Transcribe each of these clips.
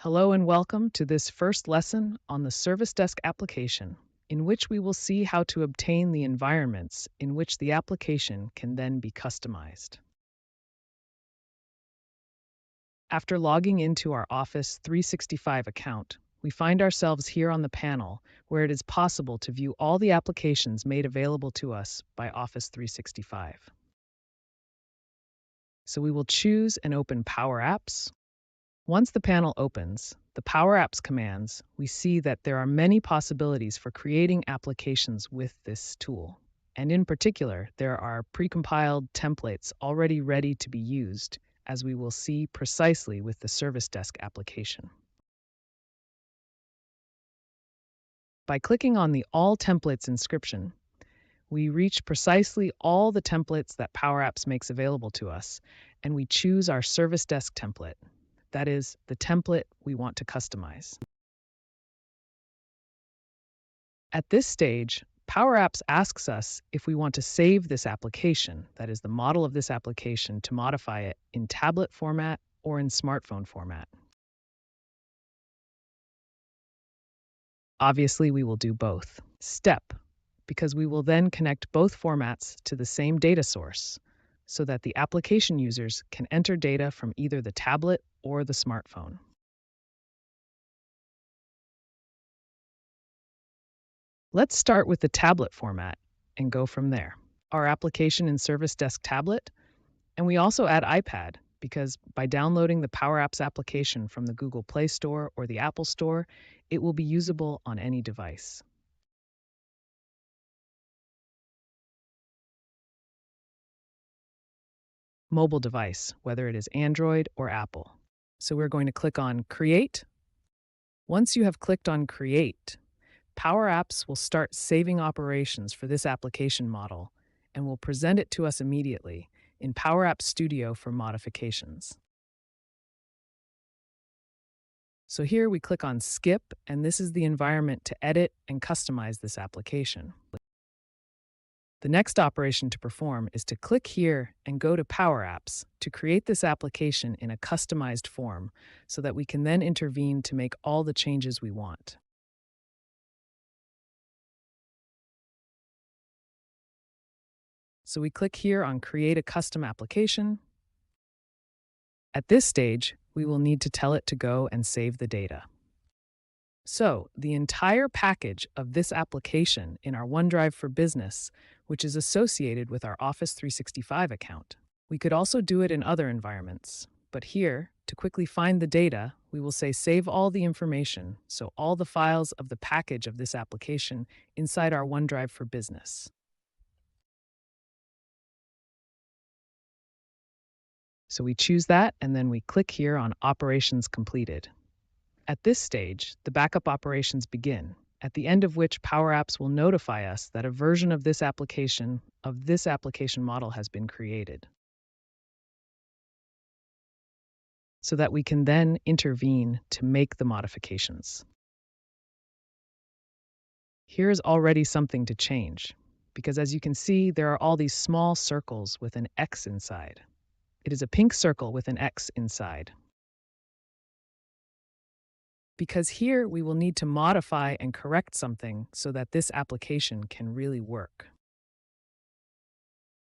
Hello and welcome to this first lesson on the Service Desk application, in which we will see how to obtain the environments in which the application can then be customized. After logging into our Office 365 account, we find ourselves here on the panel where it is possible to view all the applications made available to us by Office 365. So we will choose and open PowerApps. Once the panel opens, the PowerApps commands, we see that there are many possibilities for creating applications with this tool. And in particular, there are precompiled templates already ready to be used, as we will see precisely with the Service Desk application. By clicking on the All Templates inscription, we reach precisely all the templates that PowerApps makes available to us, and we choose our Service Desk template. That is, the template we want to customize. At this stage, PowerApps asks us if we want to save this application, that is the model of this application, to modify it in tablet format or in smartphone format. Obviously, we will do both. Step, because we will then connect both formats to the same data source, so that the application users can enter data from either the tablet or the smartphone. Let's start with the tablet format and go from there. Our application in Service Desk Tablet, and we also add iPad because by downloading the PowerApps application from the Google Play Store or the Apple Store, it will be usable on any device. Mobile device, whether it is Android or Apple. So we're going to click on Create. Once you have clicked on Create, PowerApps will start saving operations for this application model and will present it to us immediately in PowerApps Studio for modifications. So here we click on Skip, and this is the environment to edit and customize this application. The next operation to perform is to click here and go to PowerApps to create this application in a customized form so that we can then intervene to make all the changes we want. So we click here on Create a Custom Application. At this stage, we will need to tell it to go and save the data. So the entire package of this application in our OneDrive for Business, which is associated with our Office 365 account. We could also do it in other environments, but here, to quickly find the data, we will say save all the information, so all the files of the package of this application inside our OneDrive for Business. So we choose that, and then we click here on Operations Completed. At this stage, the backup operations begin, at the end of which PowerApps will notify us that a version of this application model has been created, so that we can then intervene to make the modifications. Here is already something to change, because as you can see, there are all these small circles with an X inside. It is a pink circle with an X inside. Because here we will need to modify and correct something so that this application can really work.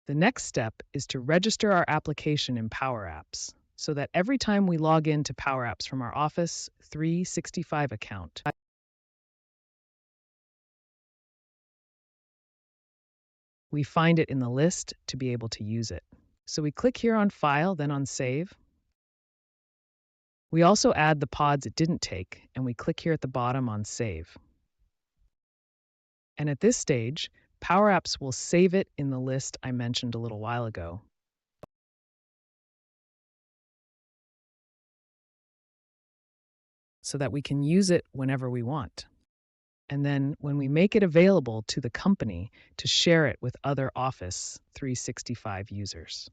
The next step is to register our application in PowerApps so that every time we log into PowerApps from our Office 365 account, we find it in the list to be able to use it. So we click here on File, then on Save. We also add the pods it didn't take, and we click here at the bottom on Save. And at this stage, PowerApps will save it in the list I mentioned a little while ago. So that we can use it whenever we want. And then when we make it available to the company to share it with other Office 365 users.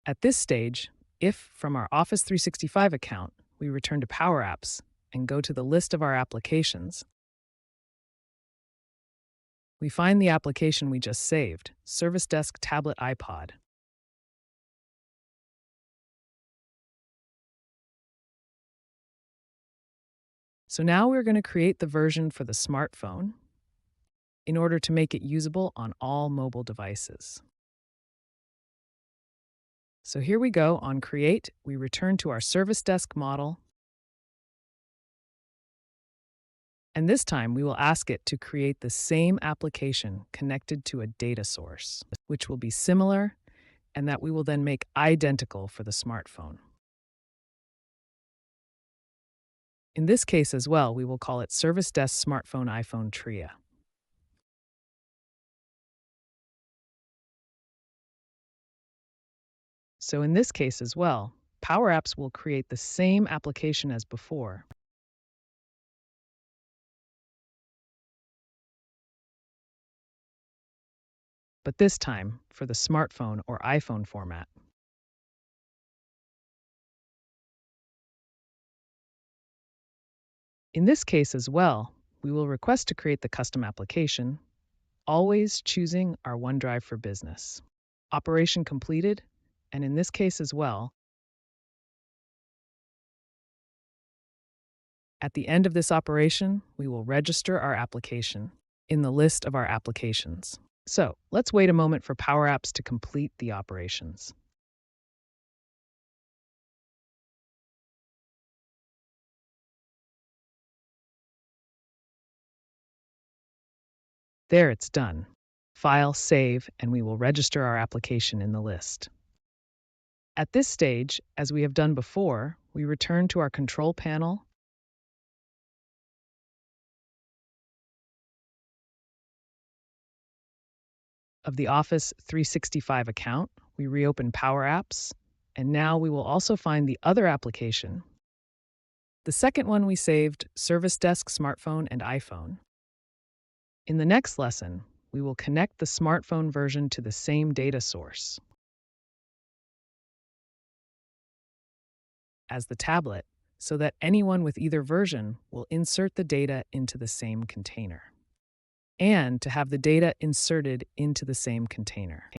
At this stage, if from our Office 365 account, we return to PowerApps and go to the list of our applications, we find the application we just saved, Service Desk Tablet iPod. So now we're going to create the version for the smartphone in order to make it usable on all mobile devices. So here we go. On Create, we return to our Service Desk model, and this time we will ask it to create the same application connected to a data source, which will be similar and that we will then make identical for the smartphone. In this case as well, we will call it Service Desk Smartphone iPhone TRIA. So in this case as well, PowerApps will create the same application as before, but this time for the smartphone or iPhone format. In this case as well, we will request to create the custom application, always choosing our OneDrive for Business. Operation completed, and in this case as well, at the end of this operation, we will register our application in the list of our applications. So let's wait a moment for PowerApps to complete the operations. There, it's done. File, save, and we will register our application in the list. At this stage, as we have done before, we return to our control panel of the Office 365 account. We reopen PowerApps, and now we will also find the other application. The second one we saved, Service Desk Smartphone and iPhone. In the next lesson, we will connect the smartphone version to the same data source as the tablet, so that anyone with either version will insert the data into the same container, and to have the data inserted into the same container.